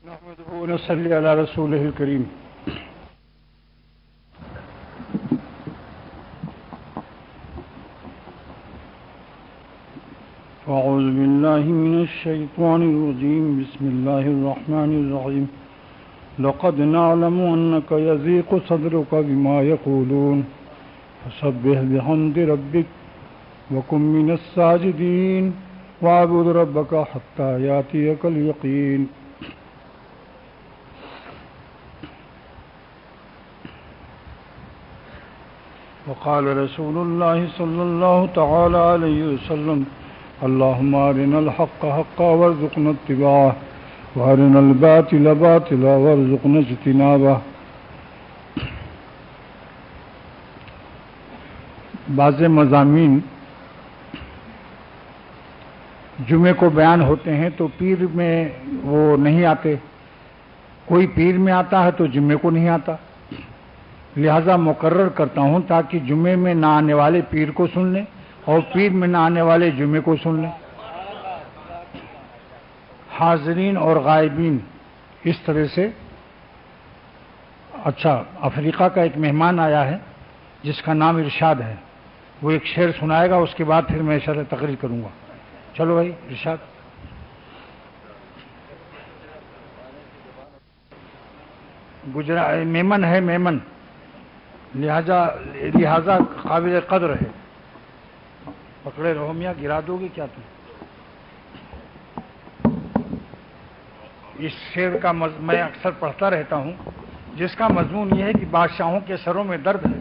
نحمده ونصلي على رسوله الكريم. أعوذ بالله من الشيطان الرجيم. بسم الله الرحمن الرحيم. لقد نعلم أنك يضيق صدرك بما يقولون فسبح بحمد ربك وكن من الساجدين واعبد ربك حتى يأتيك اليقين. وقال رسول الله صلى الله تعالى عليه وسلم: اللهم أرنا الحق حقا وارزقنا اتباعه وأرنا الباطل باطلا وارزقنا اجتنابه. بعض مضامین جمعے کو بیان ہوتے ہیں تو پیر میں وہ نہیں آتے، کوئی پیر میں آتا ہے تو جمعے کو نہیں آتا، لہذا مقرر کرتا ہوں تاکہ جمعے میں نہ آنے والے پیر کو سن لیں اور پیر میں نہ آنے والے جمعے کو سن لیں. حاضرین اور غائبین اس طرح سے. اچھا، افریقہ کا ایک مہمان آیا ہے جس کا نام ارشاد ہے، وہ ایک شعر سنائے گا، اس کے بعد پھر میں شرح تقریر کروں گا. چلو بھائی ارشاد. میمن ہے، میمن، لہذا قابل قدر ہے. پکڑے رہو میاں، گرا دو گے کیا تم؟ اس شعر کا میں اکثر پڑھتا رہتا ہوں، جس کا مضمون یہ ہے کہ بادشاہوں کے سروں میں درد ہے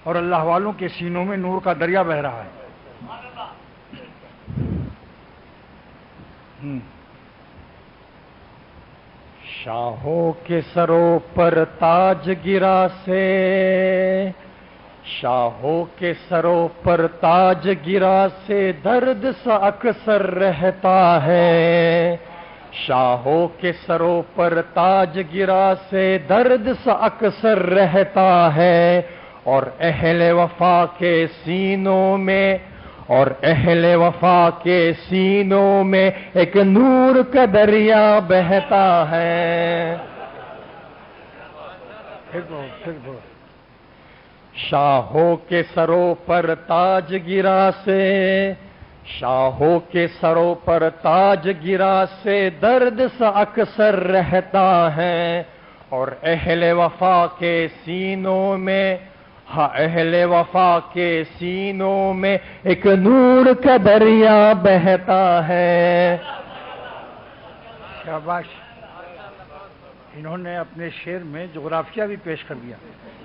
اور اللہ والوں کے سینوں میں نور کا دریا بہہ رہا ہے. شاہوں کے سروں پر تاج گرا سے، شاہوں کے سروں پر تاج گرا سے درد سا اکثر رہتا ہے. شاہوں کے سروں پر تاج گرا سے درد سا اکثر رہتا ہے، اور اہل وفا کے سینوں میں، اور اہل وفا کے سینوں میں ایک نور کا دریا بہتا ہے. شاہوں کے سروں پر تاج گرا سے، شاہوں کے سروں پر تاج گرا سے درد سا اکثر رہتا ہے، اور اہل وفا کے سینوں میں، ہاں اہل وفا کے سینوں میں ایک نور کا دریا بہتا ہے. شاباش. انہوں نے اپنے شعر میں جغرافیہ بھی پیش کر دیا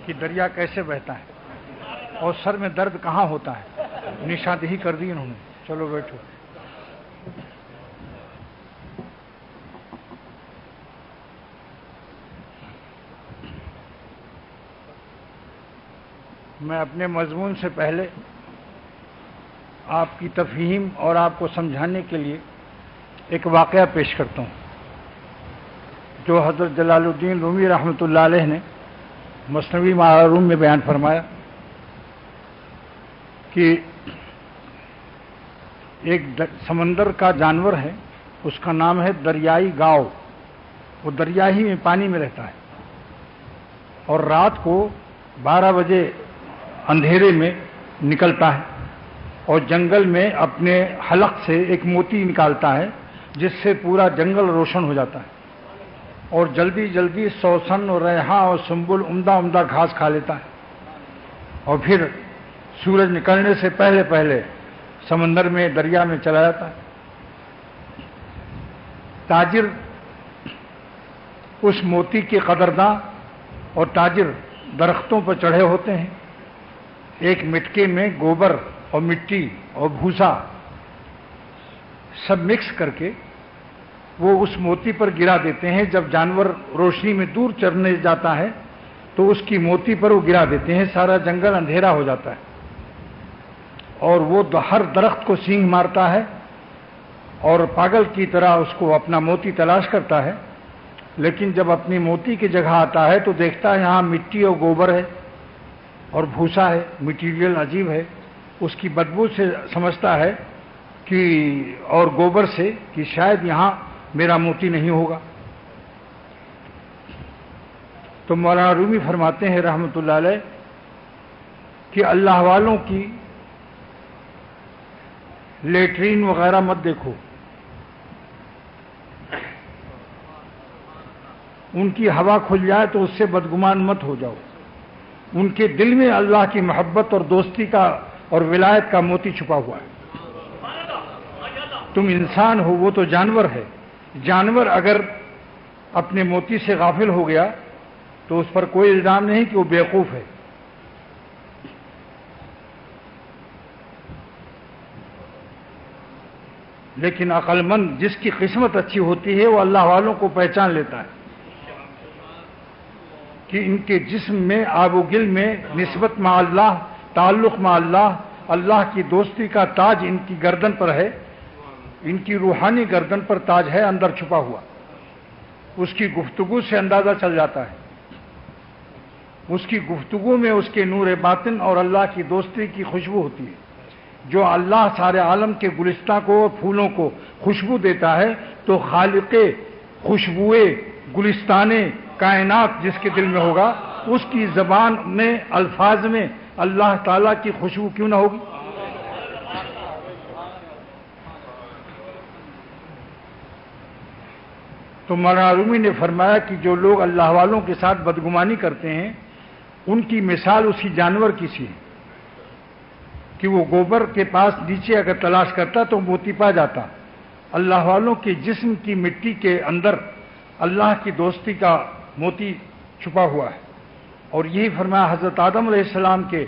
کہ دریا کیسے بہتا ہے اور سر میں درد کہاں ہوتا ہے، نشاندہی کر دی انہوں نے. چلو بیٹھو. میں اپنے مضمون سے پہلے آپ کی تفہیم اور آپ کو سمجھانے کے لیے ایک واقعہ پیش کرتا ہوں جو حضرت جلال الدین رومی رحمۃ اللہ علیہ نے مثنوی معروم میں بیان فرمایا کہ ایک سمندر کا جانور ہے، اس کا نام ہے دریائی گاؤ. وہ دریا ہی میں پانی میں رہتا ہے اور رات کو 12 بجے اندھیرے میں نکلتا ہے اور جنگل میں اپنے حلق سے ایک موتی نکالتا ہے جس سے پورا جنگل روشن ہو جاتا ہے، اور جلدی جلدی سوسن اور ریحاں اور سنبل عمدہ عمدہ گھاس کھا لیتا ہے، اور پھر سورج نکلنے سے پہلے پہلے سمندر میں دریا میں چلا جاتا ہے. تاجر اس موتی کے قدرداں اور تاجر درختوں پر چڑھے ہوتے ہیں. ایک مٹکے میں گوبر اور مٹی اور بھوسا سب مکس کر کے وہ اس موتی پر گرا دیتے ہیں. جب جانور روشنی میں دور چرنے جاتا ہے تو اس کی موتی پر وہ گرا دیتے ہیں، سارا جنگل اندھیرا ہو جاتا ہے، اور وہ ہر درخت کو سینگ مارتا ہے اور پاگل کی طرح اس کو اپنا موتی تلاش کرتا ہے. لیکن جب اپنی موتی کی جگہ آتا ہے تو دیکھتا ہے یہاں مٹی اور گوبر ہے اور بھوسا ہے، مٹیریل عجیب ہے. اس کی بدبو سے سمجھتا ہے کہ اور گوبر سے کہ شاید یہاں میرا موتی نہیں ہوگا. تو مولانا رومی فرماتے ہیں رحمۃ اللہ علیہ کہ اللہ والوں کی لیٹرین وغیرہ مت دیکھو، ان کی ہوا کھل جائے تو اس سے بدگمان مت ہو جاؤ، ان کے دل میں اللہ کی محبت اور دوستی کا اور ولایت کا موتی چھپا ہوا ہے۔ تم انسان ہو، وہ تو جانور ہے، جانور اگر اپنے موتی سے غافل ہو گیا تو اس پر کوئی الزام نہیں کہ وہ بیوقوف ہے۔ لیکن عقل مند جس کی قسمت اچھی ہوتی ہے وہ اللہ والوں کو پہچان لیتا ہے کہ ان کے جسم میں آب و گل میں نسبت مع اللہ، تعلق مع اللہ، اللہ کی دوستی کا تاج ان کی گردن پر ہے، ان کی روحانی گردن پر تاج ہے اندر چھپا ہوا۔ اس کی گفتگو سے اندازہ چل جاتا ہے، اس کی گفتگو میں اس کے نور باطن اور اللہ کی دوستی کی خوشبو ہوتی ہے۔ جو اللہ سارے عالم کے گلستہ کو، پھولوں کو خوشبو دیتا ہے تو خالق خوشبوئے گلستان کائنات جس کے دل میں ہوگا، اس کی زبان میں، الفاظ میں اللہ تعالیٰ کی خوشبو کیوں نہ ہوگی؟ تو مولانا رومی نے فرمایا کہ جو لوگ اللہ والوں کے ساتھ بدگمانی کرتے ہیں ان کی مثال اسی جانور کی سی ہے کہ وہ گوبر کے پاس نیچے اگر تلاش کرتا تو موتی پا جاتا۔ اللہ والوں کے جسم کی مٹی کے اندر اللہ کی دوستی کا موتی چھپا ہوا ہے، اور یہی فرمایا حضرت آدم علیہ السلام کے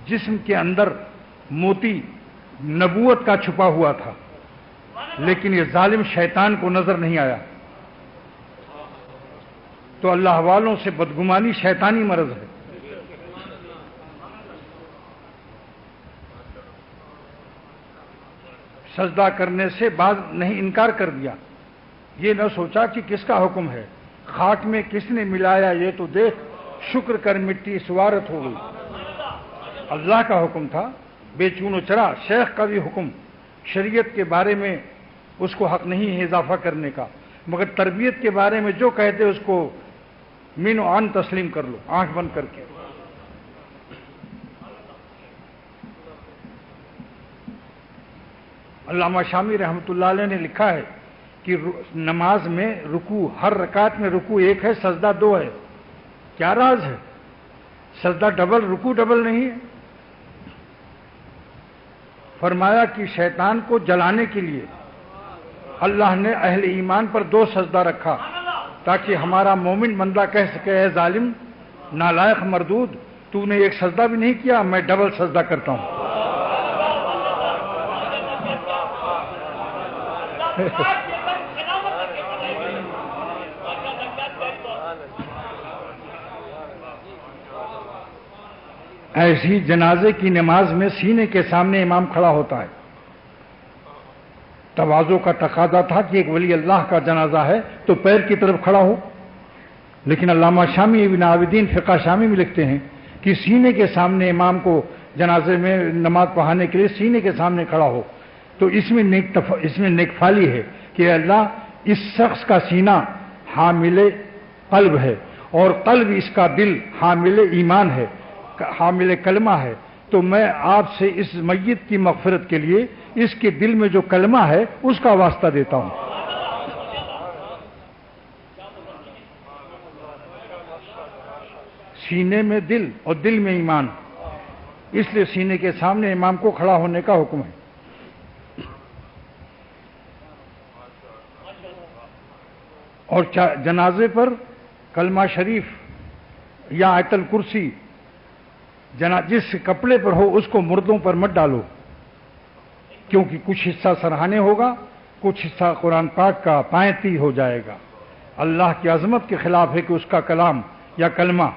جسم کے اندر موتی نبوت کا چھپا ہوا تھا، لیکن یہ ظالم شیطان کو نظر نہیں آیا۔ تو اللہ والوں سے بدگمانی شیطانی مرض ہے۔ سجدہ کرنے سے بعد نہیں انکار کر دیا، یہ نہ سوچا کہ کس کا حکم ہے، خاک میں کس نے ملایا یہ تو دیکھ، شکر کر مٹی سوارت ہو گئی۔ اللہ کا حکم تھا بے چون و چرا، شیخ کا بھی حکم، شریعت کے بارے میں اس کو حق نہیں ہے اضافہ کرنے کا، مگر تربیت کے بارے میں جو کہتے اس کو مین و عن تسلیم کر لو آنکھ بند کر کے۔ علامہ شامی رحمۃ اللہ علیہ نے لکھا ہے کہ نماز میں رکوع، ہر رکعت میں رکوع ایک ہے، سجدہ دو ہے۔ کیا راز ہے؟ سجدہ ڈبل، رکوع ڈبل نہیں ہے۔ فرمایا کہ شیطان کو جلانے کے لیے اللہ نے اہل ایمان پر دو سجدہ رکھا تاکہ ہمارا مومن بندہ کہہ سکے اے ظالم نالائق مردود، تو نے ایک سجدہ بھی نہیں کیا، میں ڈبل سجدہ کرتا ہوں۔ ایسی جنازے کی نماز میں سینے کے سامنے امام کھڑا ہوتا ہے۔ تواضع کا تقاضا تھا کہ ایک ولی اللہ کا جنازہ ہے تو پیر کی طرف کھڑا ہو، لیکن علامہ شامی ابن عابدین فقہ شامی میں لکھتے ہیں کہ سینے کے سامنے امام کو جنازے میں نماز پڑھانے کے لیے سینے کے سامنے کھڑا ہو، تو اس میں نیک فالی ہے کہ اللہ اس شخص کا سینہ حامل قلب ہے اور قلب اس کا دل حامل ایمان ہے، حامل کلمہ ہے، تو میں آپ سے اس میت کی مغفرت کے لیے اس کے دل میں جو کلمہ ہے اس کا واسطہ دیتا ہوں۔ سینے میں دل اور دل میں ایمان، اس لیے سینے کے سامنے امام کو کھڑا ہونے کا حکم ہے۔ اور جنازے پر کلمہ شریف یا آیت الکرسی جس کپڑے پر ہو اس کو مردوں پر مت ڈالو، کیونکہ کچھ حصہ سرہانے ہوگا، کچھ حصہ قرآن پاک کا پائنتی ہو جائے گا۔ اللہ کی عظمت کے خلاف ہے کہ اس کا کلام یا کلمہ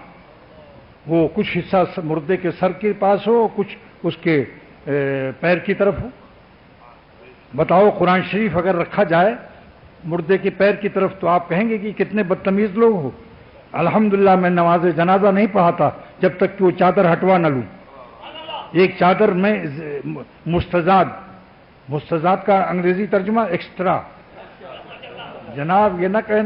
وہ کچھ حصہ مردے کے سر کے پاس ہو، کچھ اس کے پیر کی طرف ہو۔ بتاؤ قرآن شریف اگر رکھا جائے مردے کے پیر کی طرف تو آپ کہیں گے کہ کتنے بدتمیز لوگ ہو۔ الحمدللہ میں نماز جنازہ نہیں پڑھاتا جب تک کہ وہ چادر ہٹوا نہ لوں۔ ایک چادر میں مستزاد کا انگریزی ترجمہ ایکسٹرا، جناب یہ نہ کہنا